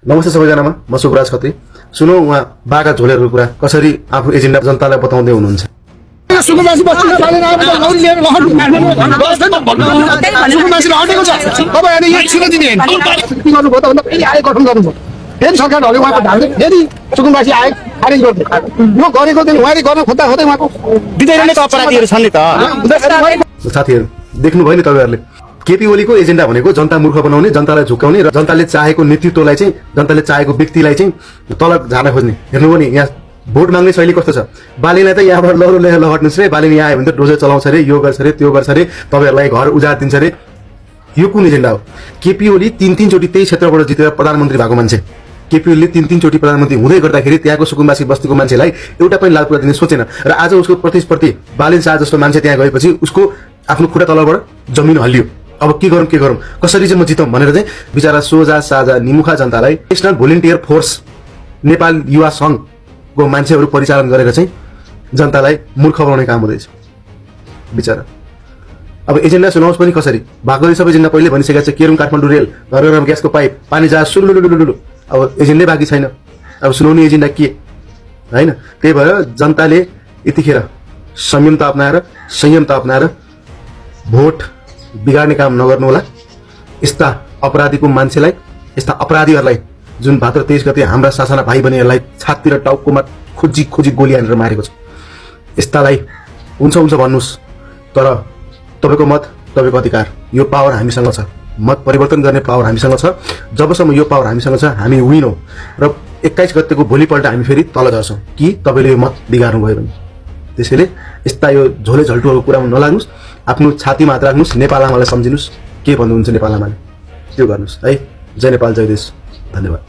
नमस्ते सबैजनामा, म शुभराज खत्री। सुनौ उहाँ बागा झोलेहरूको कुरा कसरी आफू एजेन्डा जनतालाई बताउँदै हुनुहुन्छ। सुकुम्बासी बस्तीमा बालेन आएको लौरी लिएर लहर सुकुम्बासी हटेको छ। तपाईहरुले यहाँ छिन दिने हैन के गर्नुभयो त भन्दा फेरि आए गठन गर्नुभयो। फेरि सरकारले उहाँको ढाल्दै फेरि सुकुम्बासी आए खारेज गर्दै यो गरेको दिन उहाँले गर्न खोज्दा खोज्दै उहाँको विदेशमा त अपराधीहरू छन् नि त। साथीहरू देख्नुभयो नि तपाईहरुले, केपी ओलीको एजेन्डा भनेको जनता मूर्ख बनाउने, जनतालाई झुक्काउने र जनताले चाहेको नेतृत्वलाई चाहिँ, जनताले चाहेको व्यक्तिलाई चाहिँ तल झार्न खोज्ने। हेर्नुभयो नि यहाँ भोट माग्ने शैली कस्तो छ। बालिनलाई त यहाँबाट लहरो लिएर लहट्नुहोस् रे, बालिन यहाँ आयो भने त डोजर चलाउँछ रे, यो गर्छ रे, त्यो गर्छ रे, तपाईहरुलाई घर उजाड दिन्छ रे। यो कुन एजेन्डा हो? केपी ओली 3 चोटि त्यही क्षेत्रबाट जितेर प्रधानमन्त्री भएको मान्छे। केपी ओलीले 3 चोटि प्रधानमन्त्री हुँदै गर्दाखेरि त्यहाँको सुकुम्बासी बस्तीको मान्छेलाई एउटा पनि लाभ पुरा दिने सोचेन र आज उसको प्रतिस्पर्धी बालिन शाह जस्तो मान्छे त्यहाँ गएपछि उसको आफ्नो खुट्टा तलबाट जमिन हल्लियो। अब के गरौँ कसरी चाहिँ म जितौँ भनेर चाहिँ बिचारा सोझा साझा निमुखा जनतालाई नेशनल भोलिन्टियर फोर्स नेपाल युवा संघको मान्छेहरू परिचालन गरेर चाहिँ जनतालाई मूर्ख बनाउने काम हुँदैछ बिचारा। अब एजेन्डा सुनाउस पनि कसरी? भागवती सबै एजेन्डा पहिले भनिसकेको छ। केरुङ काठमाडौँ रेल, घर घरमा ग्यासको पाइप, पानी जहाज सुलुलुलुलुलु। अब एजेन्डै बाँकी छैन। अब सुनाउने एजेन्डा के हैन? त्यही भएर जनताले यतिखेर संयम त अपनाएर भोट बिगाड्ने काम नगर्नु होला। यस्ता अपराधीको मान्छेलाई, यस्ता अपराधीहरूलाई जुन भाद्र 23 गते हाम्रा सासाना भाइ बहिनीहरूलाई छातीतिर टाउकोमा खोजी गोली हानेर मारेको छ, यस्तालाई हुन्छ भन्नुस्। तर तपाईको मत, तपाईको अधिकार, यो पावर हामीसँग छ। मत परिवर्तन गर्ने पावर हामीसँग छ। जबसम्म यो पावर हामीसँग छ हामी विन हो र 21 गतेको भोलिपल्ट हामी फेरि तल झर्छौँ कि तपाईले यो मत बिगार्नु भयो भने। त्यसैले यस्ता यो झोले झल्टुहरूको कुरामा नलाग्नुस्, आफ्नो छातीमा हात राख्नुस्, नेपाल आमालाई सम्झिनुस्। के भन्नुहुन्छ नेपाल आमाले त्यो गर्नुस् है। जय नेपाल, जय देश, धन्यवाद।